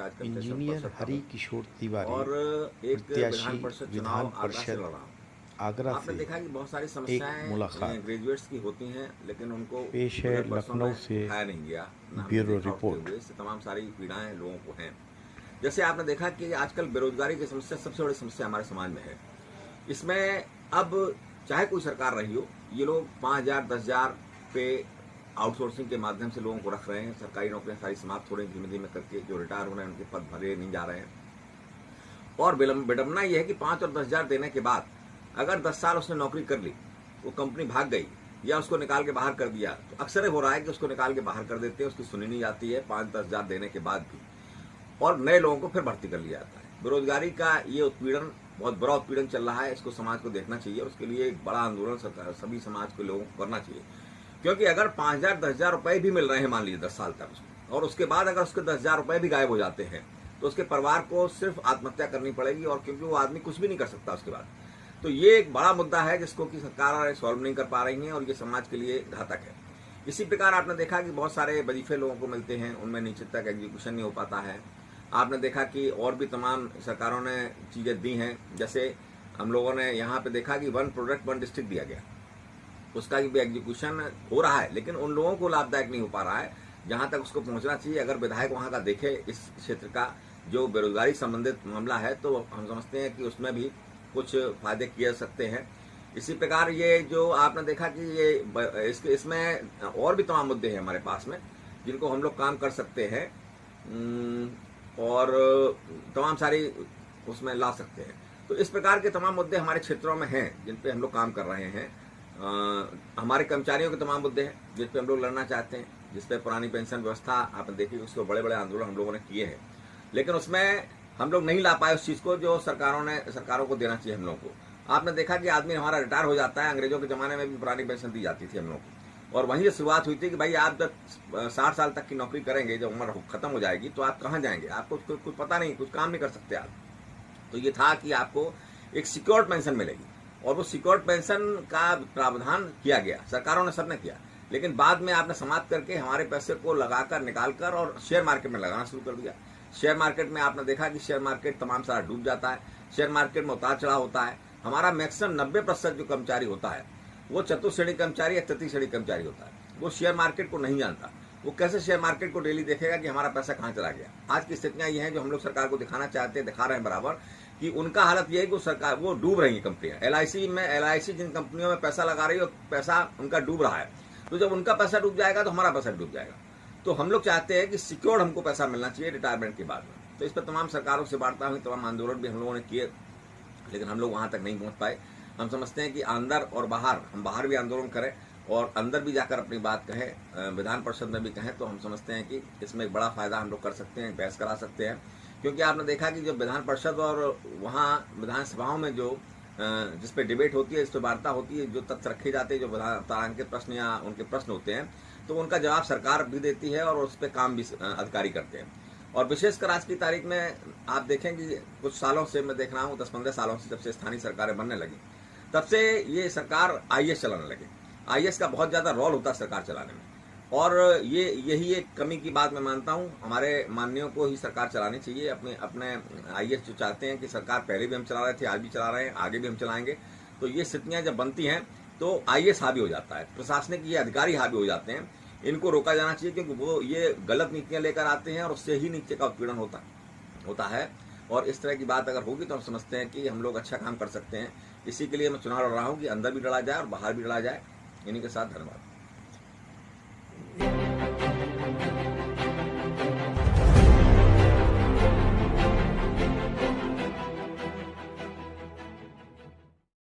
राज contested engineer परिषद का हरि हूँ किशोर तिवारी और एक प्रत्याशी विधान परिषद विधान चुनाव आगरा से परिषद लड़ रहा हूँ। आगरा आपने से देखा कि बहुत सारी एक समस्याएं मुलाकात ग्रेजुएट्स की होती हैं, लेकिन उनको पेश है विगत वर्षों में लखनऊ से। उठाया नहीं गया, ना हमने ब्यूरो देखा उठते रिपोर्ट। हुए। इससे तमाम सारी पीड़ाएं लोगों को हैं। जैसे आपने देखा कि आजकल बेरोजगारी की समस्या सबसे बड़ी समस्या हमारे समाज में है। इसमें अब चाहे कोई सरकार रही हो, ये लोग 5,000 10,000 पे आउटसोर्सिंग के माध्यम से लोगों को रख रहे हैं। सरकारी नौकरियां सारी समाप्त हो रही हैं धीमे धीमे करके। जो रिटायर हो रहे हैं उनके पद भरे नहीं जा रहे हैं। और विडम्बना यह है कि 5 और 10,000 देने के बाद अगर 10 साल उसने नौकरी कर ली, वो कंपनी भाग गई या उसको निकाल के बाहर कर दिया, तो अक्सर हो रहा है कि उसको निकाल के बाहर कर देते हैं, उसकी सुनी नहीं जाती है 5-10,000 देने के बाद भी, और नए लोगों को फिर भर्ती कर लिया जाता है। बेरोजगारी का ये उत्पीड़न बहुत बड़ा उत्पीड़न चल रहा है। इसको समाज को देखना चाहिए। उसके लिए एक बड़ा आंदोलन सरकार सभी समाज के लोगों को करना चाहिए। क्योंकि अगर 5,000 10,000 रुपए भी मिल रहे हैं मान लीजिए 10 साल तक उसको, और उसके बाद अगर उसके 10,000 रुपए भी गायब हो जाते हैं, तो उसके परिवार को सिर्फ आत्महत्या करनी पड़ेगी, और क्योंकि वो आदमी कुछ भी नहीं कर सकता उसके बाद। तो ये एक बड़ा मुद्दा है जिसको कि सरकार सॉल्व नहीं कर पा रही है, और ये समाज के लिए घातक है। इसी प्रकार आपने देखा कि बहुत सारे वजीफे लोगों को मिलते हैं, उनमें नीचे तक एग्जीक्यूशन नहीं हो पाता है। आपने देखा कि और भी तमाम सरकारों ने चीज़ें दी हैं। जैसे हम लोगों ने यहाँ पे देखा कि 1 प्रोडक्ट 1 डिस्ट्रिक्ट दिया गया, उसका भी एग्जीक्यूशन हो रहा है, लेकिन उन लोगों को लाभदायक नहीं हो पा रहा है जहां तक उसको पहुंचना चाहिए। अगर विधायक वहां का देखे इस क्षेत्र का जो बेरोजगारी संबंधित मामला है, तो हम समझते हैं कि उसमें भी कुछ फायदे किए जा सकते हैं। इसी प्रकार ये जो आपने देखा कि ये इसमें और भी तमाम मुद्दे हैं हमारे पास में, जिनको हम लोग काम कर सकते हैं और तमाम सारी उसमें ला सकते हैं। तो इस प्रकार के तमाम मुद्दे हमारे क्षेत्रों में हैं जिन पे हम लोग काम कर रहे हैं। हमारे कर्मचारियों के तमाम मुद्दे हैं जिस पे हम लोग लड़ना चाहते हैं, जिस पे पुरानी पेंशन व्यवस्था आपने देखी, उसको बड़े बड़े आंदोलन हम लोगों ने किए हैं, लेकिन उसमें हम लोग नहीं ला पाए उस चीज़ को जो सरकारों को देना चाहिए हम लोगों को। आपने देखा कि आदमी हमारा रिटायर हो जाता है, अंग्रेजों के ज़माने में भी पुरानी पेंशन दी जाती थी हम लोग को, और वहीं से शुरुआत हुई थी कि भाई आप जब 60 साल तक की नौकरी करेंगे, जब उम्र खत्म हो जाएगी, तो आप कहाँ जाएंगे, आपको कुछ पता नहीं, कुछ काम नहीं कर सकते आप। तो ये था कि आपको एक सिक्योर्ड पेंशन मिलेगी, और वो सिक्योर्ड पेंशन का प्रावधान किया गया, सरकारों ने सबने किया, लेकिन बाद में आपने समाप्त करके हमारे पैसे को लगाकर निकालकर और शेयर मार्केट में लगाना शुरू कर दिया। शेयर मार्केट में आपने देखा कि शेयर मार्केट तमाम सारा डूब जाता है। शेयर मार्केट में उतार चढ़ाव होता है। हमारा मैक्सिमम 90% जो कर्मचारी होता है वो चतुर्श्रेणी कर्मचारी या तृतीय श्रेणी कर्मचारी होता है। वो शेयर मार्केट को नहीं जानता। वो कैसे शेयर मार्केट को डेली देखेगा कि हमारा पैसा कहाँ चला गया। आज की स्थितियां ये हैं जो हम लोग सरकार को दिखाना चाहते हैं, दिखा रहे हैं बराबर, कि उनका हालत ये है कि सरकार वो डूब रही है कंपनियां। LIC जिन कंपनियों में पैसा लगा रही है, पैसा उनका डूब रहा है। तो जब उनका पैसा डूब जाएगा तो हमारा पैसा डूब जाएगा। तो हम लोग चाहते हैं कि सिक्योर्ड हमको पैसा मिलना चाहिए रिटायरमेंट के बाद में। तो इस पर तमाम सरकारों से वार्ता हुई, तमाम आंदोलन भी हम लोगों ने किए, लेकिन हम लोग वहां तक नहीं पहुंच पाए। हम समझते हैं कि अंदर और बाहर, हम बाहर भी आंदोलन करें और अंदर भी जाकर अपनी बात कहें, विधान परिषद में भी कहें, तो हम समझते हैं कि इसमें एक बड़ा फायदा हम लोग कर सकते हैं, बहस करा सकते हैं। क्योंकि आपने देखा कि जब विधान परिषद और वहाँ विधानसभाओं में जो जिस पे डिबेट होती है, जिस पे वार्ता होती है, जो तथ्य रखे जाते हैं, जो तारांकित प्रश्न या उनके प्रश्न होते हैं, तो उनका जवाब सरकार भी देती है और उस पर काम भी अधिकारी करते हैं। और विशेषकर आज की तारीख में आप देखें कि कुछ सालों से मैं देख रहा हूँ, 10-15 सालों से, जब से स्थानीय सरकारें बनने लगी, तब से ये सरकार IAS चलाने लगे। IAS का बहुत ज़्यादा रोल होता है सरकार चलाने में, और यही एक कमी की बात मैं मानता हूँ। हमारे माननीयों को ही सरकार चलानी चाहिए। अपने IAS जो चाहते हैं कि सरकार पहले भी हम चला रहे थे, आज भी चला रहे हैं, आगे भी हम चलाएंगे, तो ये स्थितियाँ जब बनती हैं तो IAS हावी हो जाता है, प्रशासनिक ये अधिकारी हावी हो जाते हैं। इनको रोका जाना चाहिए, क्योंकि वो ये गलत नीतियाँ लेकर आते हैं और उससे ही नीचे का उत्पीड़न होता है। और इस तरह की बात अगर होगी तो हम समझते हैं कि हम लोग अच्छा काम कर सकते हैं। इसी के लिए मैं चुनाव लड़ रहा हूँ कि अंदर भी लड़ा जाए और बाहर भी लड़ा जाए। इन्हीं के साथ धन्यवाद।